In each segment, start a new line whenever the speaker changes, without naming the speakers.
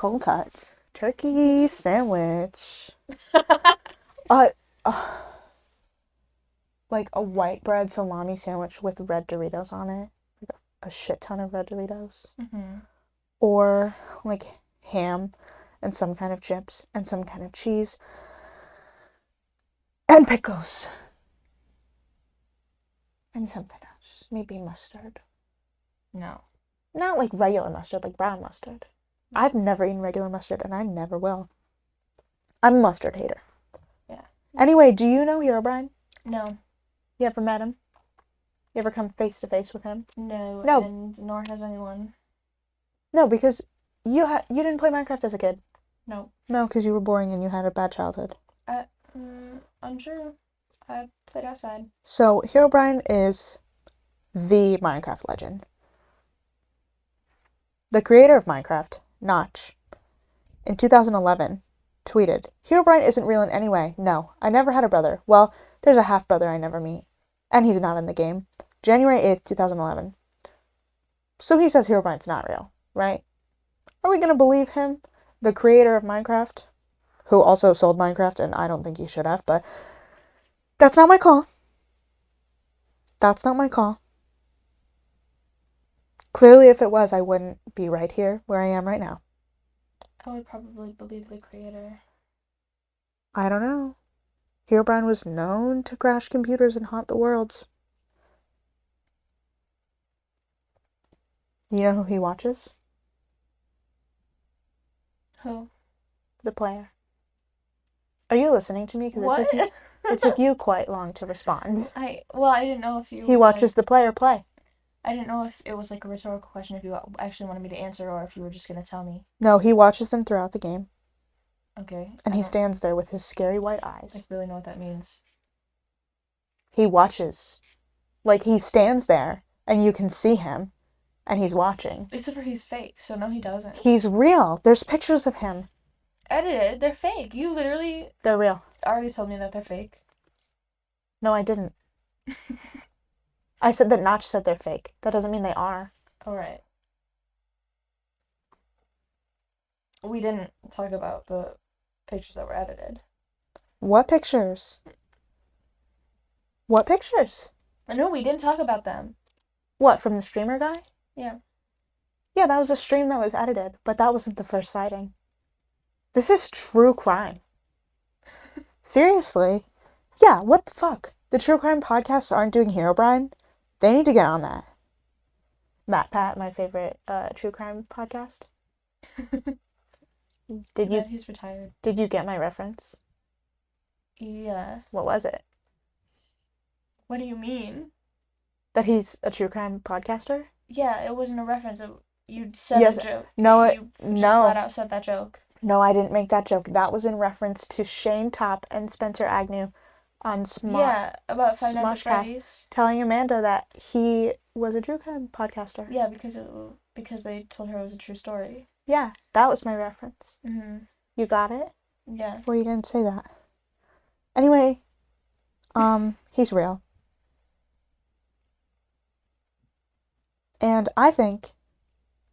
Cold cuts. Turkey sandwich. uh, like a white bread salami sandwich with red Doritos on it. Like a shit ton of red Doritos.
Mm-hmm.
Or like ham and some kind of chips and some kind of cheese. And pickles. And something else. Maybe mustard.
No.
Not like regular mustard, like brown mustard. I've never eaten regular mustard, and I never will. I'm a mustard hater.
Yeah.
Anyway, do you know Herobrine?
No.
You ever met him? You ever come face to face with him?
No. And nor has anyone.
No, because you didn't play Minecraft as a kid.
No.
No, because you were boring and you had a bad childhood.
Untrue. I played outside.
So, Herobrine is the Minecraft legend. The creator of Minecraft, Notch, in 2011, tweeted, Herobrine isn't real in any way. No, I never had a brother. Well, there's a half-brother I never meet. And he's not in the game. January 8th, 2011. So he says Herobrine's not real, right? Are we going to believe him? The creator of Minecraft, who also sold Minecraft, and I don't think he should have, but that's not my call. That's not my call. Clearly, if it was, I wouldn't be right here where I am right now.
I would probably believe the creator.
I don't know. Herobrine was known to crash computers and haunt the worlds. You know who he watches?
Who?
The player. Are you listening to me?
What?
It took you quite long to respond.
I didn't know if you...
He watches the player play.
I didn't know if it was like a rhetorical question, if you actually wanted me to answer, or if you were just going to tell me.
No, he watches them throughout the game.
Okay.
And he stands there with his scary white eyes.
I really know what that means.
He watches. Like, he stands there, and you can see him, and he's watching.
Except for he's fake, so no, he doesn't.
He's real. There's pictures of him.
Edited. They're fake. You literally...
They're real.
Already told me that they're fake.
No, I didn't. I said that Notch said they're fake. That doesn't mean they are.
Alright. We didn't talk about the pictures that were edited.
What pictures? What pictures?
No, we didn't talk about them.
What, from the streamer guy?
Yeah.
Yeah, that was a stream that was edited, but that wasn't the first sighting. This is true crime. Seriously. Yeah, what the fuck? The true crime podcasts aren't doing Herobrine? They need to get on that. Matt Pat, my favorite true crime podcast.
He's retired.
Did you get my reference?
Yeah.
What was it?
What do you mean?
That he's a true crime podcaster?
Yeah, it wasn't a reference. You said a joke.
No,
you just flat out said that joke.
No, I didn't make that joke. That was in reference to Shane Topp and Spencer Agnew on
about Five Nights at Freddy's,
telling Amanda that he was a true crime podcaster.
Yeah, because they told her it was a true story.
Yeah, that was my reference.
Mm-hmm.
You got it?
Yeah.
Well, you didn't say that. Anyway, he's real. And I think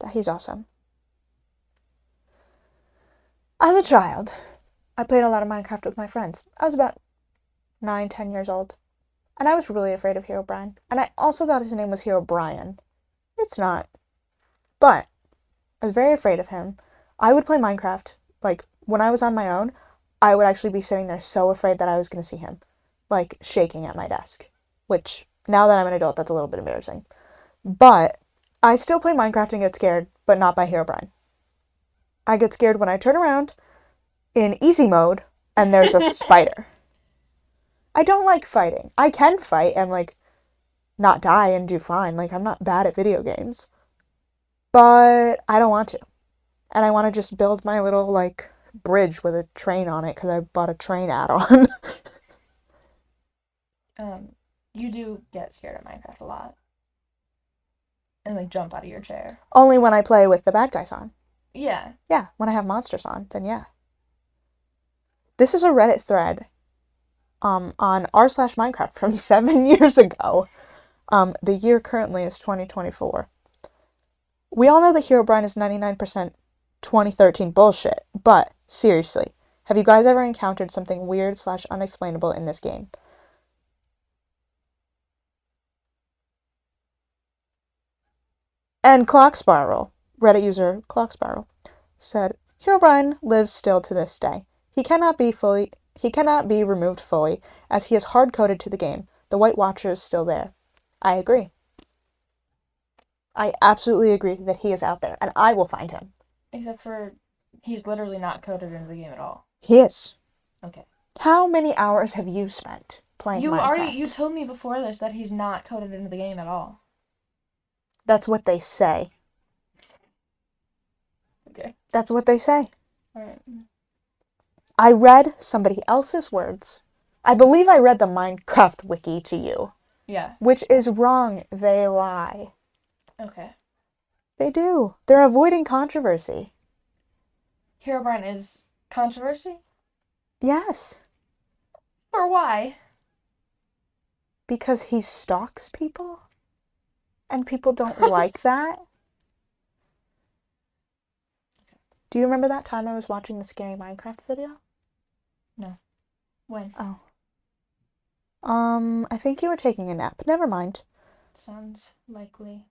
that he's awesome. As a child, I played a lot of Minecraft with my friends. I was about 9, 10 years old. And I was really afraid of Herobrine. And I also thought his name was Herobrine. It's not. But I was very afraid of him. I would play Minecraft. Like, when I was on my own, I would actually be sitting there so afraid that I was going to see him. Like, shaking at my desk. Which, now that I'm an adult, that's a little bit embarrassing. But I still play Minecraft and get scared, but not by Herobrine. I get scared when I turn around in easy mode and there's a spider. I don't like fighting. I can fight and, like, not die and do fine. Like, I'm not bad at video games. But I don't want to. And I want to just build my little, like, bridge with a train on it because I bought a train add-on.
You do get scared of Minecraft a lot. And, like, jump out of your chair.
Only when I play with the bad guys on.
Yeah.
Yeah, when I have monsters on, then yeah. This is a Reddit thread on r/Minecraft from 7 years ago. The year currently is 2024. We all know that Herobrine is 99% 2013 bullshit. But seriously, have you guys ever encountered something weird / unexplainable in this game? And Clock Spiral, Reddit user Clock Spiral, said, Herobrine lives still to this day. He cannot be removed fully, as he is hard-coded to the game. The White Watcher is still there. I agree. I absolutely agree that he is out there, and I will find him.
Except for he's literally not coded into the game at all.
He is.
Okay.
How many hours have you spent playing Minecraft?
You told me before this that he's not coded into the game at all.
That's what they say.
Okay.
That's what they say.
Alright.
I read somebody else's words. I believe I read the Minecraft wiki to you.
Yeah.
Which is wrong. They lie.
Okay.
They do. They're avoiding controversy.
Herobrine is controversy?
Yes.
Or why?
Because he stalks people? And people don't like that? Do you remember that time I was watching the scary Minecraft video?
No. When?
Oh. I think you were taking a nap. Never mind.
Sounds likely.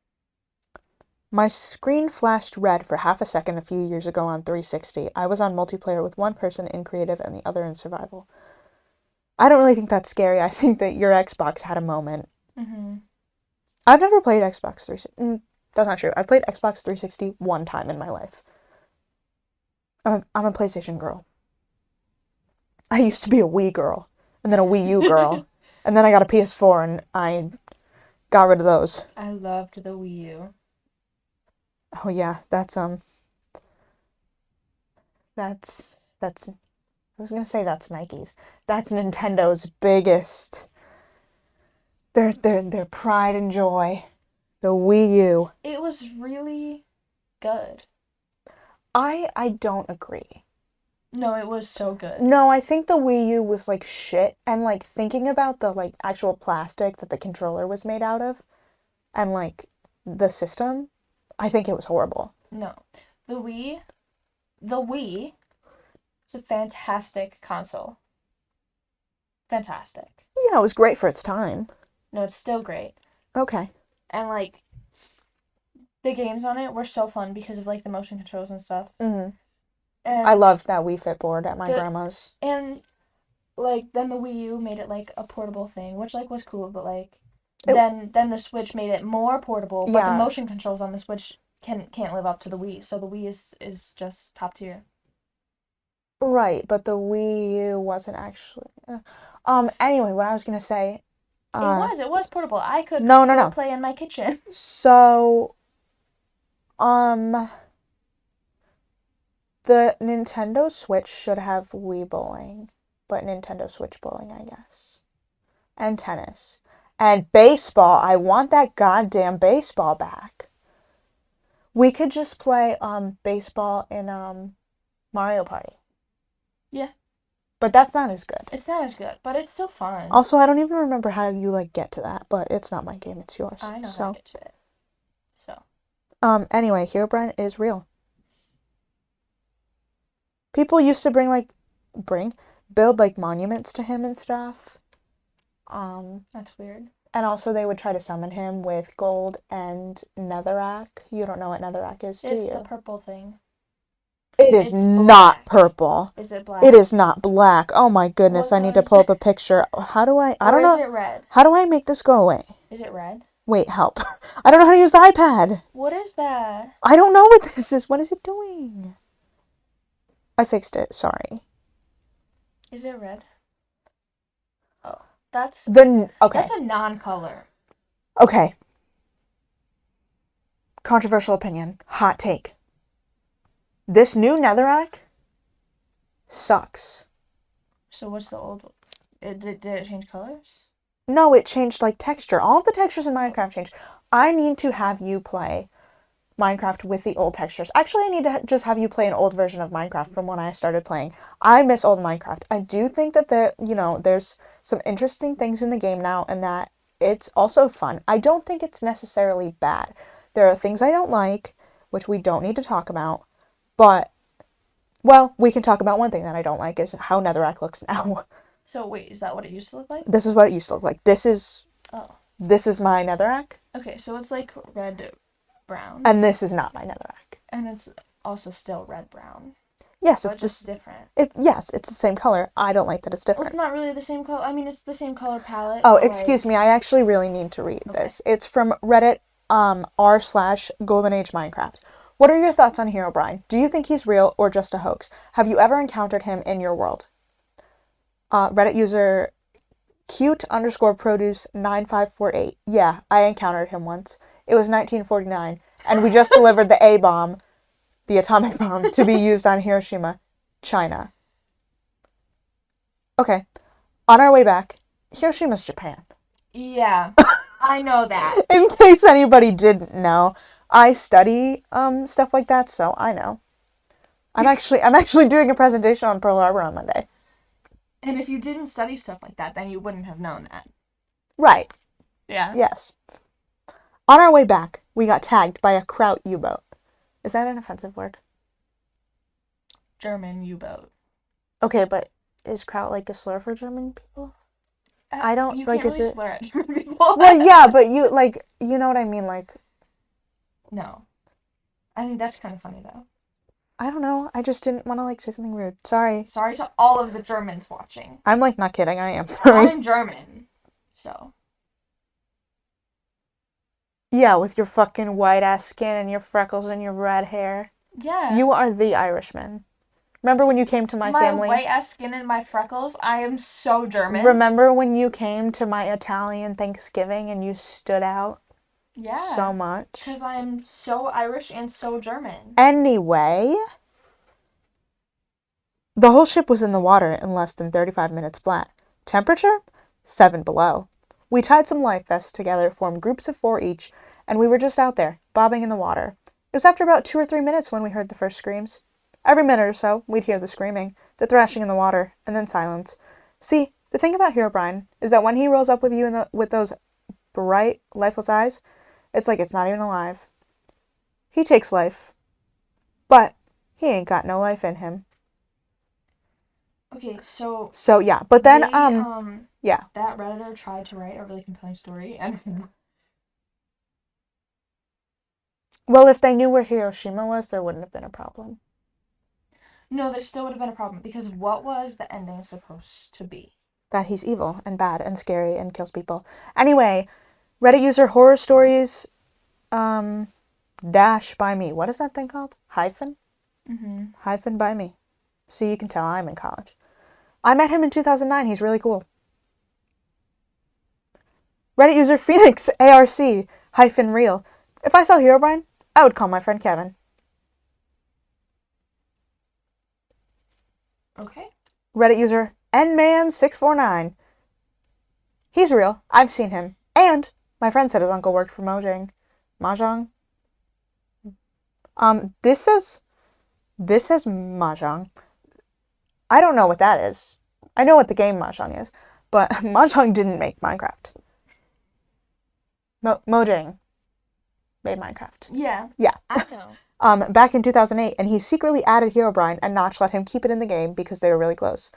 My screen flashed red for half a second a few years ago on 360. I was on multiplayer with one person in creative and the other in survival. I don't really think that's scary. I think that your Xbox had a moment.
Mm-hmm.
I've never played Xbox 360. That's not true. I've played Xbox 360 one time in my life. I'm a PlayStation girl. I used to be a Wii girl, and then a Wii U girl, and then I got a PS4, and I got rid of those.
I loved the Wii U.
Oh yeah, that's I was gonna say that's Nike's. That's Nintendo's biggest. Their pride and joy. The Wii U.
It was really good.
I don't agree.
No, it was so good.
No, I think the Wii U was like shit, and like thinking about the like actual plastic that the controller was made out of, and like the system, I think it was horrible.
No. The Wii is a fantastic console. Fantastic.
Yeah, it was great for its time.
No, it's still great.
Okay.
And like the games on it were so fun because of like the motion controls and stuff.
Mm-hmm.
And
I loved that Wii Fit board at my grandma's.
And like then the Wii U made it like a portable thing, which like was cool, but like then the Switch made it more portable, but the motion controls on the Switch can't live up to the Wii, so the Wii is just top tier.
Right, but the Wii U wasn't actually. Anyway, what I was gonna say.
It was portable. I could
no.
play in my kitchen.
So, the Nintendo Switch should have Wii Bowling, but Nintendo Switch Bowling, I guess, and tennis, and baseball. I want that goddamn baseball back. We could just play baseball in Mario Party.
Yeah.
But that's not as good.
It's not as good, but it's still fun.
Also, I don't even remember how you like get to that, but it's not my game, it's yours.
I know how to get to it. So.
Anyway, Herobrine is real. People used to build like monuments to him and stuff.
That's weird.
And also they would try to summon him with gold and netherrack. You don't know what netherrack is, do you?
It's the purple thing.
It is not purple.
Is it black?
It is not black. Oh my goodness, I need to pull up a picture. How do I don't know.
Is it red?
How do I make this go away?
Is it red?
Wait, help. I don't know how to use the iPad.
What is that?
I don't know what this is. What is it doing? I fixed it. Sorry.
Is it red? Oh, that's
okay.
That's a non-color.
Okay. Controversial opinion. Hot take. This new netherrack sucks.
So what's the old one? Did it change colors?
No, it changed like texture. All of the textures in Minecraft changed. I need to have you play Minecraft with the old textures. Actually, I need to just have you play an old version of Minecraft from when I started playing. I miss old Minecraft. I do think that there's some interesting things in the game now and that it's also fun. I don't think it's necessarily bad. There are things I don't like, which we don't need to talk about, But, well, we can talk about one thing that I don't like is how Netherrack looks now.
So wait, is that what it used to look like?
This is what it used to look like. This is my Netherrack.
Okay, so it's like red brown.
And this is not my Netherrack.
And it's also still red brown.
Yes,
so
it's
just different.
Yes, it's the same color. I don't like that it's different.
Well, it's not really the same color. I mean, it's the same color palette.
Oh, excuse me. I actually really need to read this. It's from Reddit r/Golden Age Minecraft. What are your thoughts on Herobrine? Do you think he's real or just a hoax? Have you ever encountered him in your world? Reddit user cute_produce9548. Yeah, I encountered him once. It was 1949, and we just delivered the A-bomb, the atomic bomb, to be used on Hiroshima, China. Okay. On our way back, Hiroshima's Japan.
Yeah, I know that.
In case anybody didn't know, I study stuff like that, so I know. I'm actually doing a presentation on Pearl Harbor on Monday.
And if you didn't study stuff like that, then you wouldn't have known that.
Right.
Yeah.
Yes. On our way back, we got tagged by a Kraut U-boat. Is that an offensive word?
German U-boat.
Okay, but is Kraut like a slur for German people? I don't
you
like.
Can't really slur at German people.
Well, yeah, but you know what I mean, like.
No, I think that's kind of funny though.
I don't know. I just didn't want to say something rude. Sorry.
Sorry to all of the Germans watching.
I'm not kidding. I am sorry.
I'm German, so.
Yeah, with your fucking white ass skin and your freckles and your red hair.
Yeah.
You are the Irishman. Remember when you came to my family?
My white ass skin and my freckles, I am so German.
Remember when you came to my Italian Thanksgiving and you stood out?
Yeah.
So much.
Because I'm so Irish and so German.
Anyway, the whole ship was in the water in less than 35 minutes flat. Temperature? 7 below. We tied some life vests together, formed groups of 4 each, and we were just out there, bobbing in the water. It was after about 2 or 3 minutes when we heard the first screams. Every minute or so, we'd hear the screaming, the thrashing in the water, and then silence. See, the thing about Herobrine is that when he rolls up with you with those bright, lifeless eyes, it's like it's not even alive. He takes life, but he ain't got no life in him.
Okay, so...
So, yeah, but then, yeah.
That Redditor tried to write a really compelling story, and...
Well, if they knew where Hiroshima was, there wouldn't have been a problem.
No, there still would have been a problem, because what was the ending supposed to be?
That he's evil and bad and scary and kills people. Anyway, Reddit user horror stories dash by me. What is that thing called? Hyphen?
Mm-hmm.
Hyphen by me. See, you can tell I'm in college. I met him in 2009. He's really cool. Reddit user Phoenix ARC hyphen real. If I saw Herobrine, I would call my friend Kevin.
Okay.
Reddit user nman649. He's real. I've seen him. And my friend said his uncle worked for Mojang. Mahjong? This says Mahjong. I don't know what that is. I know what the game Mahjong is, but Mahjong didn't make Minecraft. Mojang made Minecraft.
Yeah.
Yeah.
I know.
Back in 2008, and he secretly added Herobrine, and Notch let him keep it in the game because they were really close.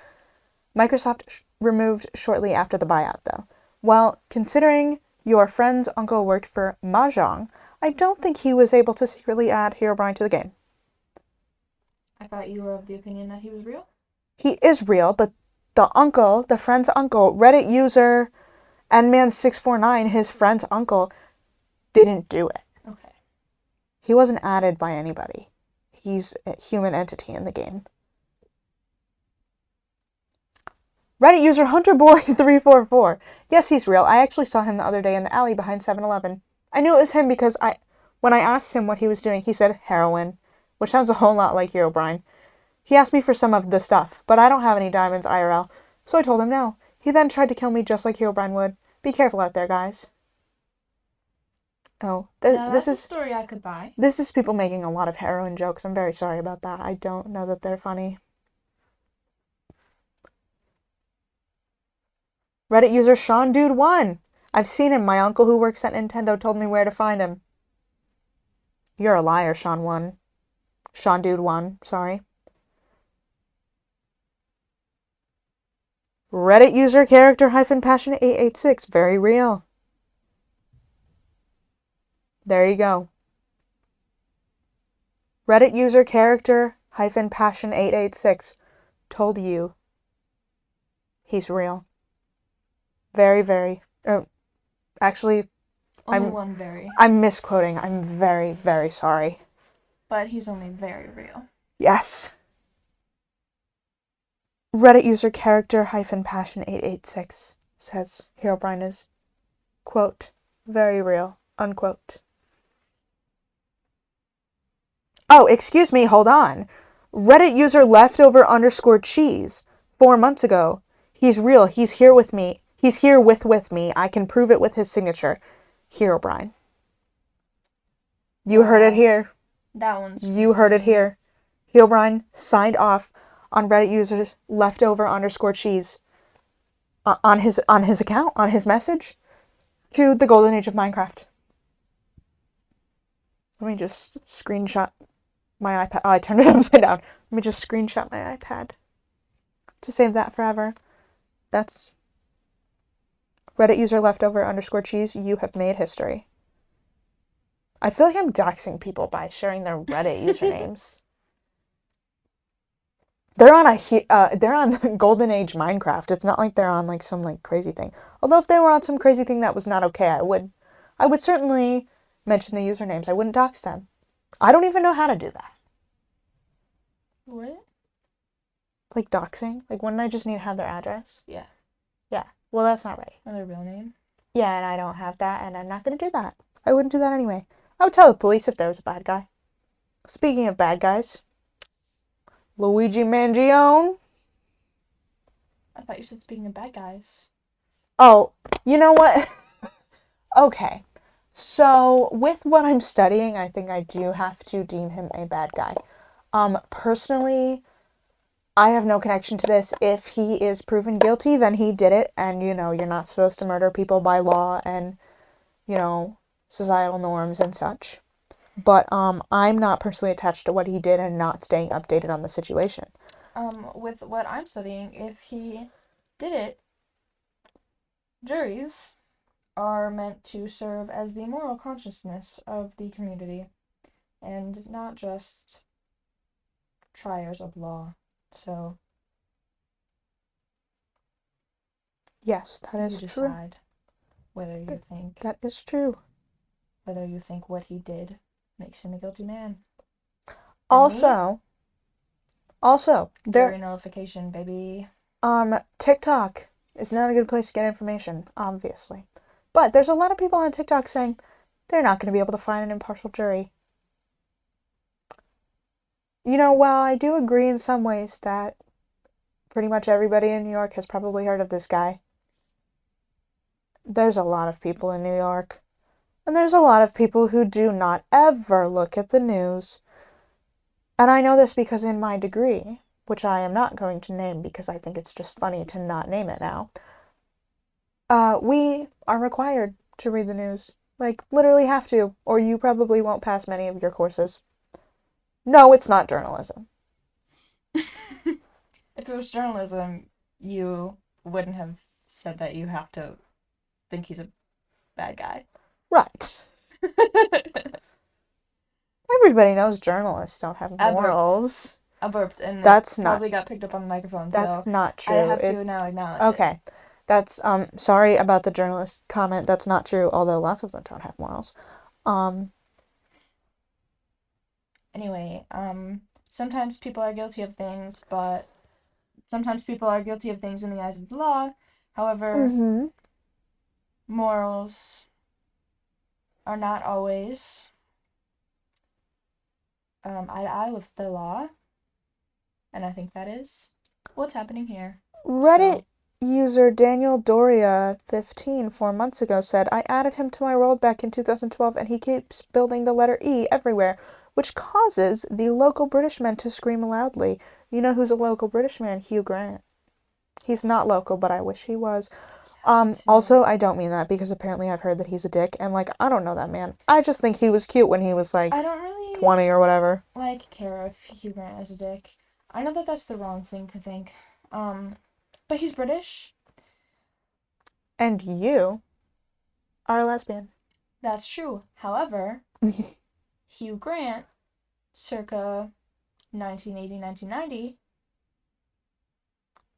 Microsoft removed shortly after the buyout, though. Well, considering your friend's uncle worked for Mahjong, I don't think he was able to secretly add Herobrine to the game.
I thought you were of the opinion that he was real?
He is real, but the friend's uncle, Reddit user nman649, his friend's uncle, didn't do it.
Okay.
He wasn't added by anybody. He's a human entity in the game. Reddit user HunterBoy344. Yes, he's real. I actually saw him the other day in the alley behind 7-Eleven. I knew it was him because when I asked him what he was doing, he said heroin, which sounds a whole lot like Herobrine. He asked me for some of the stuff, but I don't have any diamonds IRL, so I told him no. He then tried to kill me just like Herobrine would. Be careful out there, guys. Oh, this is
a story I could buy.
This is people making a lot of heroin jokes. I'm very sorry about that. I don't know that they're funny. Reddit user SeanDude1. I've seen him. My uncle who works at Nintendo told me where to find him. You're a liar, Sean1. Sean Dude 1, sorry. Reddit user character -passion886, very real. There you go. Reddit user character -passion886 told you he's real. Very, very. Actually,
one very.
I'm misquoting. I'm very, very sorry.
But he's only very real.
Yes. Reddit user character -passion886 says Herobrine is, quote, very real, unquote. Oh, excuse me, hold on. Reddit user leftover_cheese 4 months ago. He's real. He's here with me. He's here with me. I can prove it with his signature. Herobrine. You heard it here.
That one's...
You heard it here. Herobrine signed off on Reddit users leftover_cheese on his account, on his message to the golden age of Minecraft. Let me just screenshot my iPad. Oh, I turned it upside down. Let me just screenshot my iPad to save that forever. That's Reddit user leftover_cheese. You have made history. I feel like I'm doxing people by sharing their Reddit usernames. They're on Golden Age Minecraft. It's not like they're on like some like crazy thing. Although if they were on some crazy thing that was not okay, I would certainly mention the usernames. I wouldn't dox them. I don't even know how to do that.
What?
Like doxing? Like wouldn't I just need to have their address?
Yeah.
Yeah. Well, that's not right.
And their real name?
Yeah, and I don't have that, and I'm not going to do that. I wouldn't do that anyway. I would tell the police if there was a bad guy. Speaking of bad guys, Luigi Mangione.
I thought you said speaking of bad guys.
Oh, you know what? Okay. So, with what I'm studying, I think I do have to deem him a bad guy. Personally, I have no connection to this. If he is proven guilty, then he did it, and, you know, you're not supposed to murder people by law and, you know, societal norms and such. But, I'm not personally attached to what he did and not staying updated on the situation.
With what I'm studying, if he did it, juries are meant to serve as the moral consciousness of the community and not just triers of law. So
yes, that is
you
true.
decide whether you think
that is true.
Whether you think what he did makes him a guilty man.
Also,
jury nullification, baby.
TikTok is not a good place to get information, obviously. But there's a lot of people on TikTok saying they're not going to be able to find an impartial jury. You know, while I do agree in some ways that pretty much everybody in New York has probably heard of this guy, there's a lot of people in New York. And there's a lot of people who do not ever look at the news. And I know this because in my degree, which I am not going to name because I think it's just funny to not name it now, we are required to read the news. Like, literally have to, or you probably won't pass many of your courses. No, it's not journalism.
If it was journalism, you wouldn't have said that you have to think he's a bad guy.
Right. Everybody knows journalists don't have morals.
I burped and
that's
probably got picked up on the microphone.
That's
so
not true.
I have to now acknowledge
okay. It. That's sorry about the journalist comment. That's not true, although lots of them don't have morals.
Anyway, sometimes people are guilty of things, but sometimes people are guilty of things in the eyes of the law. However, morals are not always eye to eye with the law. And I think that is what's happening here.
Reddit user Daniel Doria 15 4 months ago said, I added him to my world back in 2012 and he keeps building the letter E everywhere, which causes the local British men to scream loudly. You know who's a local British man? Hugh Grant. He's not local, but I wish he was. Also, I don't mean that because apparently I've heard that he's a dick and like, I don't know that man. I just think he was cute when he was like 20 or whatever.
Like, care if Hugh Grant is a dick. I know that that's the wrong thing to think. But he's British.
And you are a lesbian.
That's true. However, Hugh Grant, circa 1980, 1990,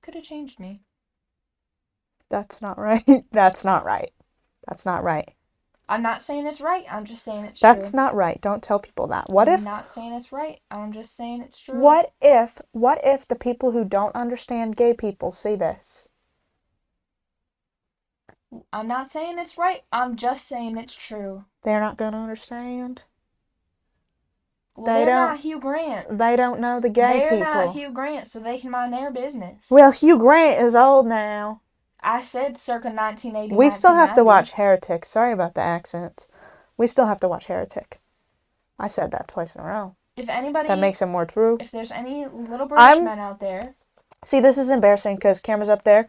could have changed me.
That's not right. That's not right. That's not right.
I'm not saying it's right. I'm just saying it's true.
That's not right. Don't tell people that.
I'm not saying it's right. I'm just saying it's true.
What if the people who don't understand gay people see this?
I'm not saying it's right. I'm just saying it's true.
They're not going to understand.
Well, they're not Hugh Grant.
They don't know the gay people.
They're not Hugh Grant, so they can mind their business.
Well, Hugh Grant is old now.
I said circa 1980.
We still have to watch Heretic. Sorry about the accent. We still have to watch Heretic. I said that twice in a row.
If anybody...
That makes it more true.
If there's any little British men out there...
See, this is embarrassing because camera's up there.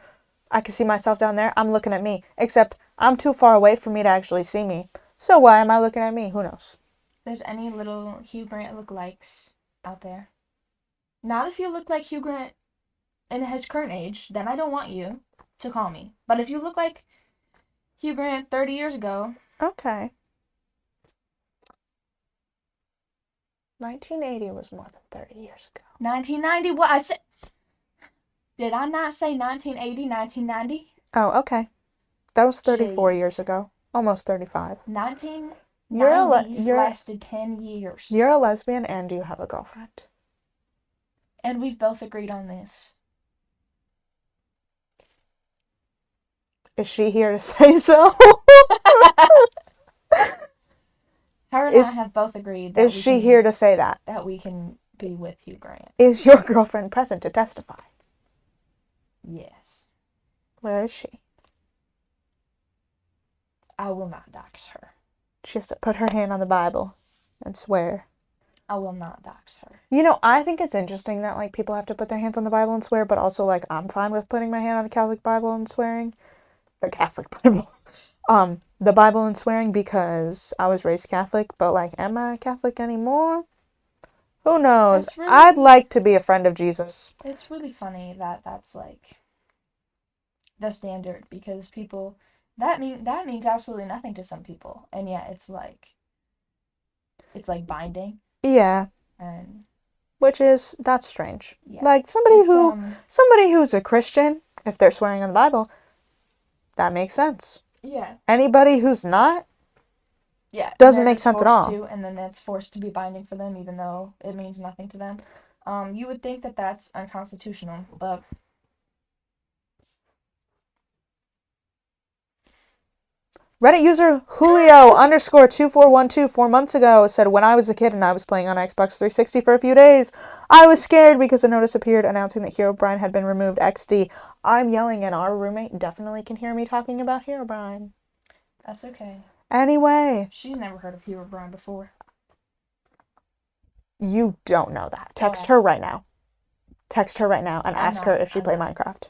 I can see myself down there. I'm looking at me. Except I'm too far away for me to actually see me. So why am I looking at me? Who knows?
There's any little Hugh Grant lookalikes out there. Not if you look like Hugh Grant in his current age, then I don't want you to call me. But if you look like Hugh Grant 30 years ago...
Okay. 1980 was more than 30 years ago.
1990? What? I said... Did I not say 1980, 1990?
Oh, okay. That was 34 years ago. Almost 35.
1990s lasted 10 years.
You're a lesbian and you have a girlfriend.
And we've both agreed on this.
Is she here to say so?
Her and I have both agreed that
is she here to say that?
That we can be with Hugh Grant.
Is your girlfriend present to testify?
Yes.
Where is she?
I will not dox her.
She has to put her hand on the Bible and swear.
I will not dox her.
You know, I think it's interesting that, like, people have to put their hands on the Bible and swear, but also, like, I'm fine with putting my hand on the Catholic Bible and swearing. The Catholic Bible. The Bible and swearing because I was raised Catholic, but, like, am I Catholic anymore? Who knows? Really, I'd like to be a friend of Jesus.
It's really funny that that's, like, the standard, because people... That means absolutely nothing to some people, and yet it's like binding.
Yeah.
And
that's strange.
Yeah.
Like somebody who's a Christian, if they're swearing on the Bible, that makes sense.
Yeah.
Anybody who's not, doesn't make sense at all.
And then it's forced to be binding for them, even though it means nothing to them. You would think that that's unconstitutional, but.
Reddit user Julio_2412 4 months ago said, when I was a kid and I was playing on Xbox 360 for a few days, I was scared because a notice appeared announcing that Herobrine had been removed XD. I'm yelling and our roommate definitely can hear me talking about Herobrine.
That's okay.
Anyway.
She's never heard of Herobrine before.
You don't know that. Text her right now. Text her right now and ask her if she played Minecraft.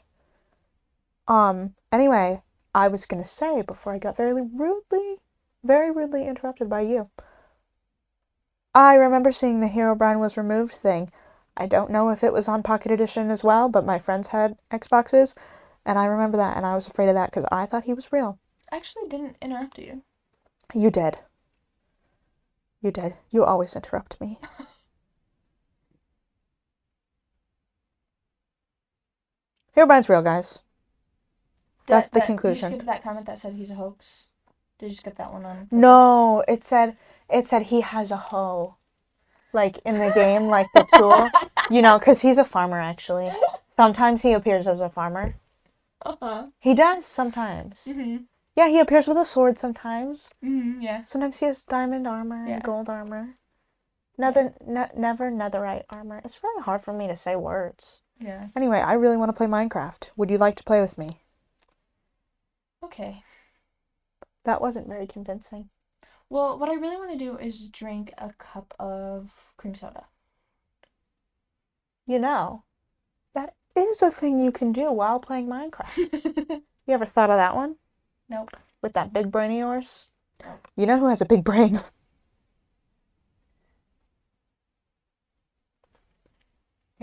Anyway. I was going to say, before I got very rudely interrupted by you, I remember seeing the Herobrine was removed thing. I don't know if it was on Pocket Edition as well, but my friends had Xboxes, and I remember that, and I was afraid of that because I thought he was real.
I actually didn't interrupt you.
You did. You did. You always interrupt me. Herobrine's real, guys. That's the conclusion.
Did you skip that comment that said he's a hoax? Did you skip that one on purpose?
No, it said he has a hoe. Like, in the game, like the tool. You know, because he's a farmer, actually. Sometimes he appears as a farmer.
Uh-huh.
He does, sometimes.
Mm-hmm.
Yeah, he appears with a sword sometimes.
Mm-hmm, yeah.
Sometimes he has diamond armor and gold armor. Never netherite armor. It's really hard for me to say words.
Yeah.
Anyway, I really want to play Minecraft. Would you like to play with me?
Okay.
That wasn't very convincing.
Well, what I really want to do is drink a cup of cream soda.
You know, that is a thing you can do while playing Minecraft. You ever thought of that one?
Nope.
With that big brain of yours?
Nope.
You know who has a big brain?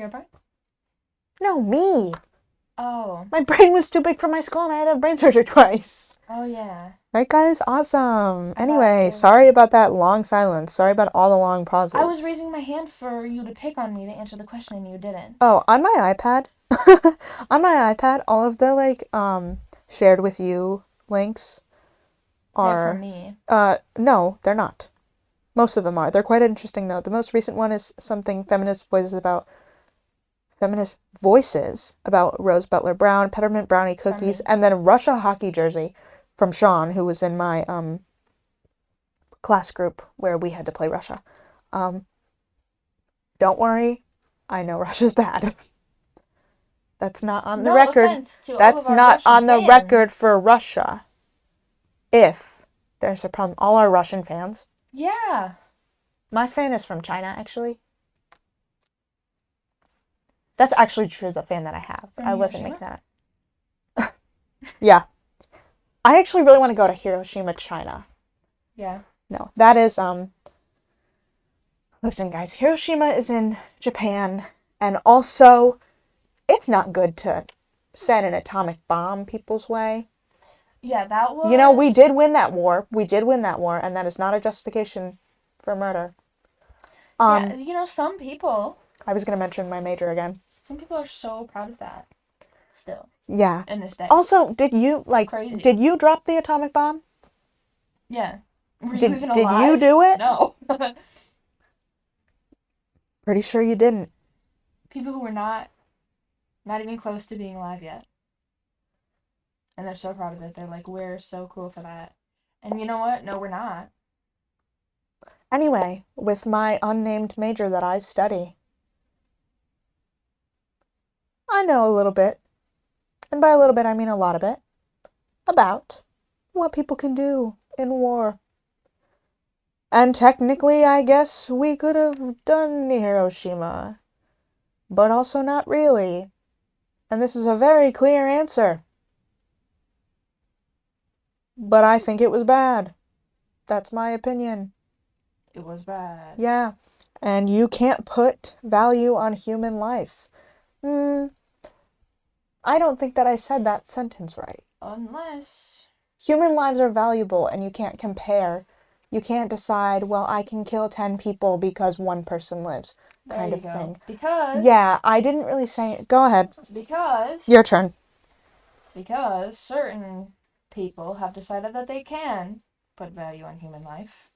Herobrine?
No, me.
Oh.
My brain was too big for my skull and I had to have brain surgery twice.
Oh, yeah.
Right, guys? Awesome. Anyway, sorry about that long silence. Sorry about all the long pauses.
I was raising my hand for you to pick on me to answer the question and you didn't.
Oh, on my iPad? On my iPad, all of the, shared with you links are...
They're for me.
No, they're not. Most of them are. They're quite interesting, though. The most recent one is something feminist voices about Rose Butler Brown, peppermint brownie cookies, and then a Russia hockey jersey from Sean, who was in my class group where we had to play Russia. Don't worry, I know Russia's bad. That's not on the record. That's not on the record for Russia. If there's a problem, all our Russian fans.
Yeah.
My fan is from China, actually. That's actually true, the fan that I have. I wasn't making that. Yeah. I actually really want to go to Hiroshima, China.
Yeah.
No, that is, listen, guys, Hiroshima is in Japan, and also, it's not good to send an atomic bomb people's way.
Yeah, that was...
You know, we did win that war. And that is not a justification for murder.
Yeah, you know, some people...
I was going to mention my major again.
Some people are so proud of that. Still.
Yeah.
In this day.
Also, did you drop the atomic bomb?
Yeah. Were
you
even alive?
Did you do it?
No.
Pretty sure you didn't.
People who were not even close to being alive yet. And they're so proud of it. They're like, we're so cool for that. And you know what? No, we're not.
Anyway, with my unnamed major that I study, I know a little bit, and by a little bit I mean a lot of it, about what people can do in war. And technically, I guess we could have done Hiroshima, but also not really. And this is a very clear answer. But I think it was bad. That's my opinion.
It was bad.
Yeah. And you can't put value on human life. I don't think that I said that sentence right.
Unless...
Human lives are valuable and you can't compare. You can't decide, well, I can kill 10 people because one person lives. Kind of thing.
Because...
Yeah, I didn't really say it. Go ahead.
Because...
Your turn.
Because certain people have decided that they can put value on human life.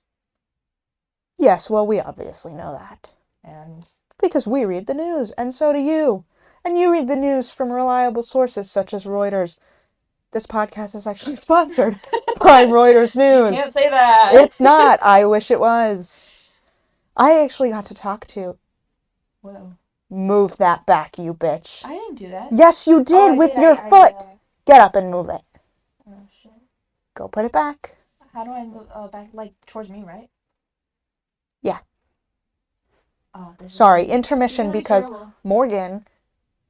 Yes, well, we obviously know that.
And...
Because we read the news, and so do you. And you read the news from reliable sources such as Reuters. This podcast is actually sponsored by Reuters News.
You can't say that.
It's not. I wish it was. I actually got to talk to...
Whoa.
Move that back, you bitch.
I didn't do that.
Yes, you did with your foot. Get up and move it.
Oh, shit.
Go put it back.
How do I move? Oh, back, like, towards me, right?
Yeah.
Oh,
sorry, intermission because terrible. Morgan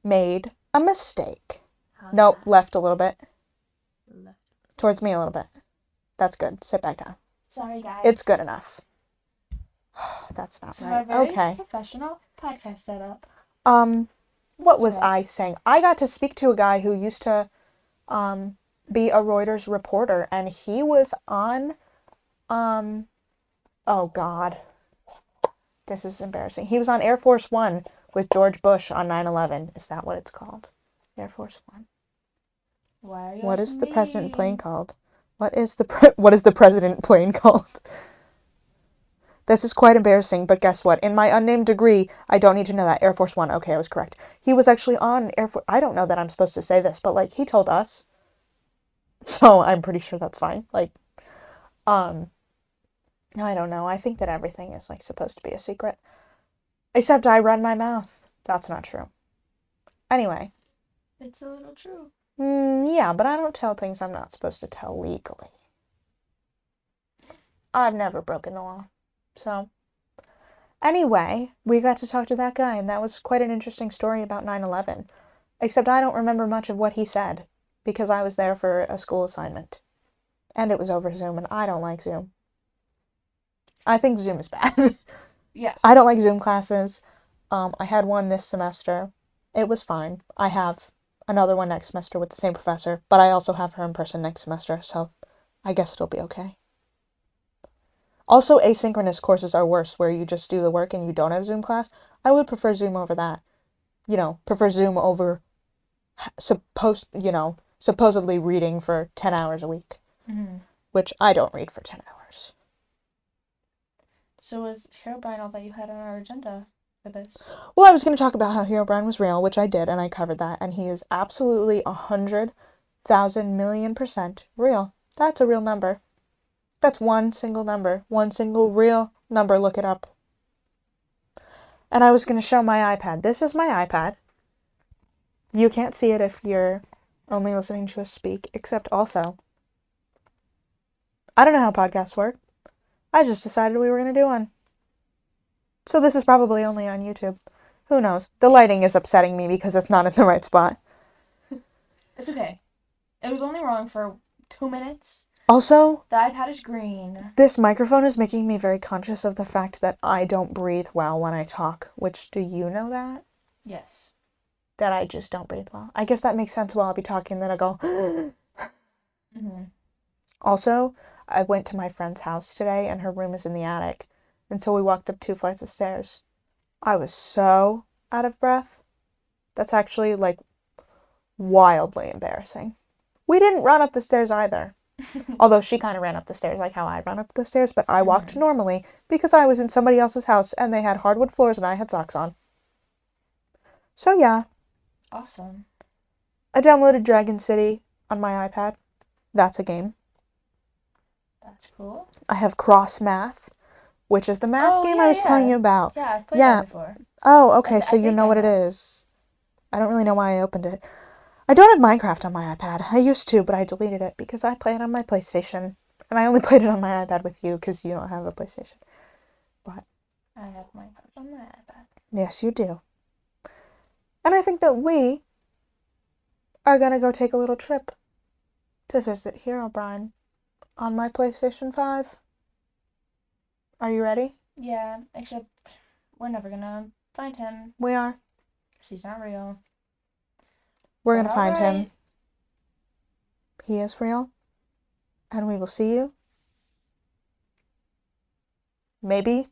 made a mistake. Nope, left a little bit. Left. Towards me a little bit. That's good. Sit back down.
Sorry, guys.
It's good enough. That's not right. Okay.
Professional podcast setup.
What was I saying? I got to speak to a guy who used to be a Reuters reporter, and he was on oh God. This is embarrassing. He was on Air Force One with George Bush on 9/11. Is that what it's called? Air Force One.
Why are you
What is the president plane called? What is the president plane called? This is quite embarrassing, but guess what? In my unnamed degree, I don't need to know that. Air Force One. Okay, I was correct. He was actually on Air Force... I don't know that I'm supposed to say this, but, like, he told us. So I'm pretty sure that's fine. Like, I don't know. I think that everything is, like, supposed to be a secret. Except I run my mouth. That's not true. Anyway.
It's a little true.
Yeah, but I don't tell things I'm not supposed to tell legally. I've never broken the law. So, anyway, we got to talk to that guy, and that was quite an interesting story about 9/11. Except I don't remember much of what he said, because I was there for a school assignment. And it was over Zoom, and I don't like Zoom. I think Zoom is bad.
Yeah.
I don't like Zoom classes. I had one this semester. It was fine. I have another one next semester with the same professor, but I also have her in person next semester, so I guess it'll be okay. Also, asynchronous courses are worse, where you just do the work and you don't have Zoom class. I would prefer Zoom over that. Prefer Zoom over supposedly reading for 10 hours a week, which I don't read for 10 hours.
So was Herobrine all that you had on our agenda for this?
Well, I was going to talk about how Herobrine was real, which I did, and I covered that, and he is absolutely 100,000,000,000% real. That's a real number. That's one single number. One single real number. Look it up. And I was going to show my iPad. This is my iPad. You can't see it if you're only listening to us speak, except also, I don't know how podcasts work. I just decided we were going to do one. So this is probably only on YouTube. Who knows? The lighting is upsetting me because it's not in the right spot.
It's okay. It was only wrong for 2 minutes.
Also,
the iPad is green.
This microphone is making me very conscious of the fact that I don't breathe well when I talk, which, do you know that?
Yes.
That I just don't breathe well. I guess that makes sense while I'll be talking, then I go, Also, I went to my friend's house today, and her room is in the attic, and so we walked up 2 flights of stairs. I was so out of breath. That's actually, wildly embarrassing. We didn't run up the stairs either. Although she kind of ran up the stairs like how I run up the stairs, but I walked normally because I was in somebody else's house and they had hardwood floors and I had socks on. So yeah.
Awesome.
I downloaded Dragon City on my iPad. That's a game.
That's cool.
I have Cross Math, which is the math game I was telling you about.
Yeah, I've played that before.
Oh, okay, so you know what it is. I don't really know why I opened it. I don't have Minecraft on my iPad. I used to, but I deleted it because I play it on my PlayStation. And I only played it on my iPad with you because you don't have a PlayStation. But
I have Minecraft on my iPad.
Yes, you do. And I think that we are going to go take a little trip to visit Herobrine on my PlayStation 5. Are you ready?
Yeah, except we're never going to find him.
We are.
Because he's not real.
We're going to find him. He is real. And we will see you. Maybe.